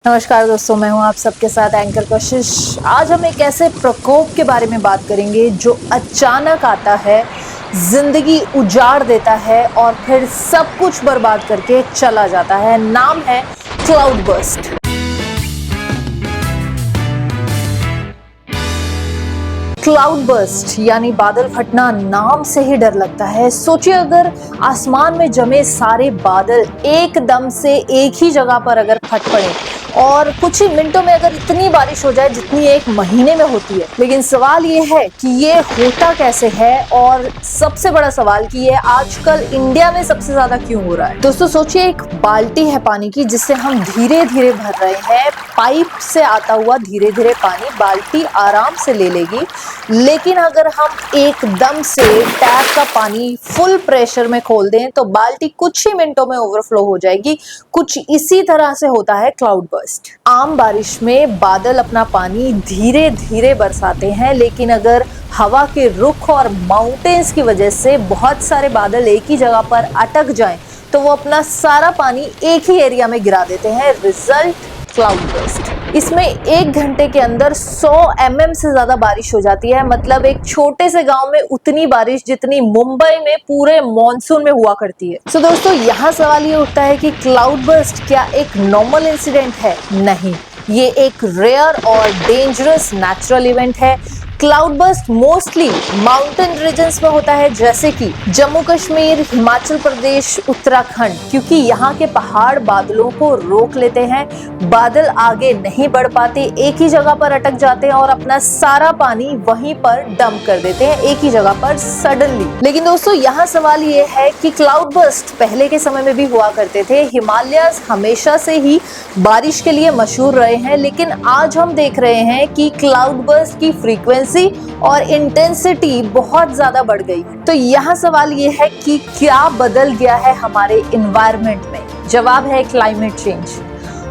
नमस्कार दोस्तों, मैं हूं आप सबके साथ एंकर कशिश। आज हम एक ऐसे प्रकोप के बारे में बात करेंगे जो अचानक आता है, जिंदगी उजाड़ देता है और फिर सब कुछ बर्बाद करके चला जाता है। नाम है क्लाउड बर्स्ट। क्लाउड बर्स्ट यानी बादल फटना, नाम से ही डर लगता है। सोचिए अगर आसमान में जमे सारे बादल एकदम से एक ही जगह पर अगर फट पड़े और कुछ ही मिनटों में अगर इतनी बारिश हो जाए जितनी एक महीने में होती है। लेकिन सवाल ये है कि ये होता कैसे है, और सबसे बड़ा सवाल कि ये आजकल इंडिया में सबसे ज्यादा क्यों हो रहा है। दोस्तों सोचिए, एक बाल्टी है पानी की जिससे हम धीरे धीरे भर रहे हैं। पाइप से आता हुआ धीरे धीरे पानी बाल्टी आराम से ले लेगी, लेकिन अगर हम एकदम से टैप का पानी फुल प्रेशर में खोल दें तो बाल्टी कुछ ही मिनटों में ओवरफ्लो हो जाएगी। कुछ इसी तरह से होता है क्लाउड बर्स्ट। आम बारिश में बादल अपना पानी धीरे धीरे बरसाते हैं, लेकिन अगर हवा के रुख और माउंटेन्स की वजह से बहुत सारे बादल एक ही जगह पर अटक जाएं तो वो अपना सारा पानी एक ही एरिया में गिरा देते हैं। Result cloud burst. इसमें 1 घंटे के अंदर 100 mm से ज्यादा बारिश हो जाती है। मतलब एक छोटे से गांव में उतनी बारिश जितनी मुंबई में पूरे मॉनसून में हुआ करती है। तो दोस्तों यहाँ सवाल ये उठता है कि क्लाउड बर्स्ट क्या एक नॉर्मल इंसिडेंट है? नहीं, ये एक रेयर और डेंजरस नेचुरल इवेंट है। Cloud burst mostly mountain regions में होता है, जैसे कि जम्मू कश्मीर, हिमाचल प्रदेश, उत्तराखंड, क्योंकि यहाँ के पहाड़ बादलों को रोक लेते हैं। बादल आगे नहीं बढ़ पाते, एक ही जगह पर अटक जाते हैं और अपना सारा पानी वहीं पर डंप कर देते हैं, एक ही जगह पर सडनली। लेकिन दोस्तों यहाँ सवाल ये है कि क्लाउड बर्स्ट पहले के समय में भी हुआ करते थे। हिमालयस हमेशा से ही बारिश के लिए मशहूर रहे हैं, लेकिन आज हम देख रहे हैं कि क्लाउड बर्स्ट की फ्रीक्वेंसी और इंटेंसिटी बहुत ज्यादा बढ़ गई। तो यहाँ सवाल ये है कि क्या बदल गया है हमारे एनवायरनमेंट में? जवाब है क्लाइमेट चेंज।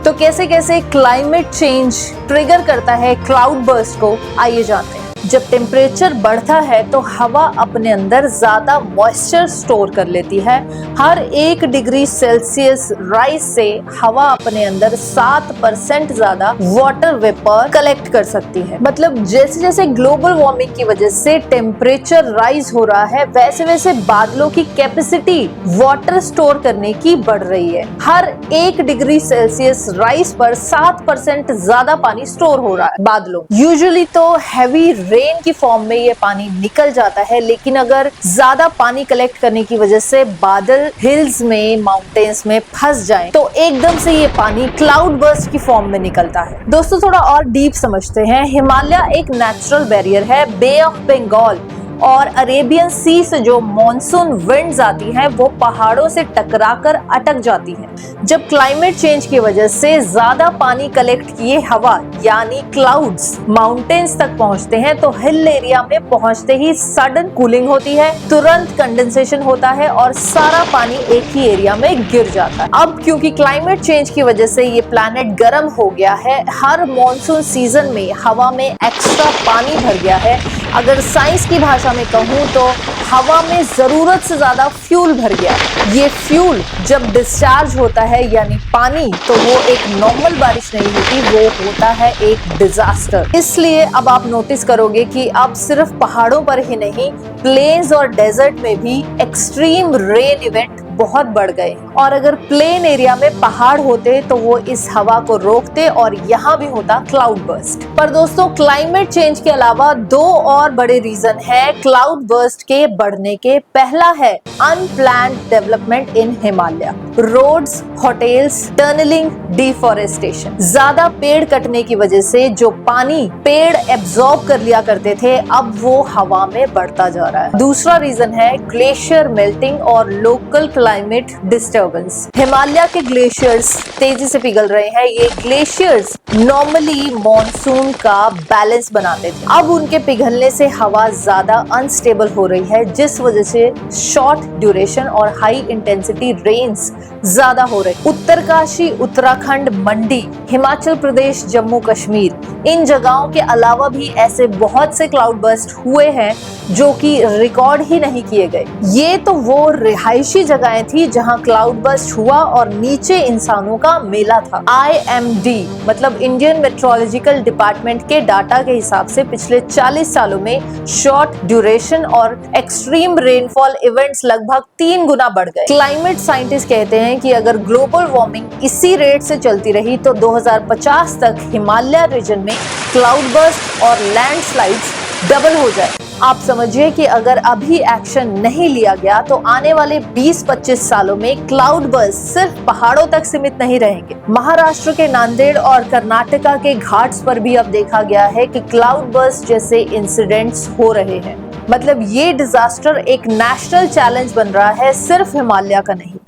तो कैसे कैसे क्लाइमेट चेंज ट्रिगर करता है क्लाउड बर्स्ट को, आइए जानते हैं। जब टेम्परेचर बढ़ता है तो हवा अपने अंदर ज्यादा मॉइस्चर स्टोर कर लेती है। हर 1 डिग्री सेल्सियस राइज से हवा अपने अंदर 7% ज्यादा वाटर वेपर कलेक्ट कर सकती है। मतलब जैसे जैसे ग्लोबल वार्मिंग की वजह से टेम्परेचर राइज हो रहा है, वैसे वैसे बादलों की कैपेसिटी वाटर स्टोर करने की बढ़ रही है। हर 1 डिग्री सेल्सियस राइज पर 7% ज्यादा पानी स्टोर हो रहा है बादलों। यूजुअली तो हैवी रेन की फॉर्म में ये पानी निकल जाता है, लेकिन अगर ज्यादा पानी कलेक्ट करने की वजह से बादल हिल्स में, माउंटेन्स में फंस जाएं, तो एकदम से ये पानी क्लाउड बर्स्ट की फॉर्म में निकलता है। दोस्तों थोड़ा और डीप समझते हैं। हिमालय एक नेचुरल बैरियर है। बे ऑफ बंगाल और अरेबियन सी से जो मॉनसून विंड्स आती हैं वो पहाड़ों से टकराकर अटक जाती हैं। जब क्लाइमेट चेंज की वजह से ज्यादा पानी कलेक्ट किए हवा यानी क्लाउड्स माउंटेन्स तक पहुंचते हैं तो हिल एरिया में पहुंचते ही सडन कूलिंग होती है, तुरंत कंडेंसेशन होता है और सारा पानी एक ही एरिया में गिर जाता है। अब क्योंकि क्लाइमेट चेंज की वजह से ये प्लैनेट गर्म हो गया है, हर मॉनसून सीजन में हवा में एक्स्ट्रा पानी भर गया है। अगर साइंस की भाषा में कहूँ तो हवा में जरूरत से ज्यादा फ्यूल भर गया। ये फ्यूल जब डिस्चार्ज होता है यानी पानी, तो वो एक नॉर्मल बारिश नहीं होती, वो होता है एक डिजास्टर। इसलिए अब आप नोटिस करोगे कि अब सिर्फ पहाड़ों पर ही नहीं, प्लेन्स और डेजर्ट में भी एक्सट्रीम रेन इवेंट बहुत बढ़ गए। और अगर प्लेन एरिया में पहाड़ होते तो वो इस हवा को रोकते और यहाँ भी होता क्लाउड बर्स्ट। पर दोस्तों क्लाइमेट चेंज के अलावा 2 और बड़े रीजन है क्लाउड बर्स्ट के बढ़ने के। पहला है unplanned development in Himalaya. Roads, hotels, tunnelling, deforestation. ज्यादा पेड़ कटने की वजह से जो पानी पेड़ एब्जॉर्ब कर लिया करते थे, अब वो हवा में बढ़ता जा रहा है। दूसरा रीजन है ग्लेशियर मेल्टिंग और लोकल क्लाइमेट डिस्टर्बेंस। हिमालय के ग्लेशियर्स तेजी से पिघल रहे हैं। ये ग्लेशियर्स नॉर्मली मॉनसून का बैलेंस बनाते थे, अब उनके पिघलने से हवा ज्यादा अनस्टेबल हो रही है, जिस वजह से शॉर्ट ड्यूरेशन और हाई इंटेंसिटी रेन्स ज्यादा हो रही। उत्तरकाशी, उत्तराखंड, मंडी, हिमाचल प्रदेश, जम्मू कश्मीर, इन जगहों के अलावा भी ऐसे बहुत से क्लाउड बर्स्ट हुए हैं जो कि रिकॉर्ड ही नहीं किए गए। ये तो वो रिहायशी जगहें थी जहां क्लाउड बर्स्ट हुआ और नीचे इंसानों का मेला था। IMD मतलब इंडियन मेट्रोलॉजिकल डिपार्टमेंट के डाटा के हिसाब से पिछले 40 सालों में शॉर्ट ड्यूरेशन और एक्सट्रीम रेनफॉल इवेंट्स लगभग 3 गुना बढ़ गए। क्लाइमेट साइंटिस्ट कहते हैं कि अगर ग्लोबल वार्मिंग इसी रेट से चलती रही तो 2050 तक हिमालय रीजन में क्लाउड बर्स्ट और लैंडस्लाइड्स डबल हो जाए। आप समझिए कि अगर अभी एक्शन नहीं लिया गया तो आने वाले 20-25 सालों में क्लाउड बर्स्ट सिर्फ पहाड़ों तक सीमित नहीं रहेंगे। महाराष्ट्र के नांदेड़ और कर्नाटका के घाट्स पर भी अब देखा गया है कि क्लाउड बर्स्ट जैसे इंसिडेंट्स हो रहे हैं। मतलब ये डिजास्टर एक नेशनल चैलेंज बन रहा है, सिर्फ हिमालय का नहीं।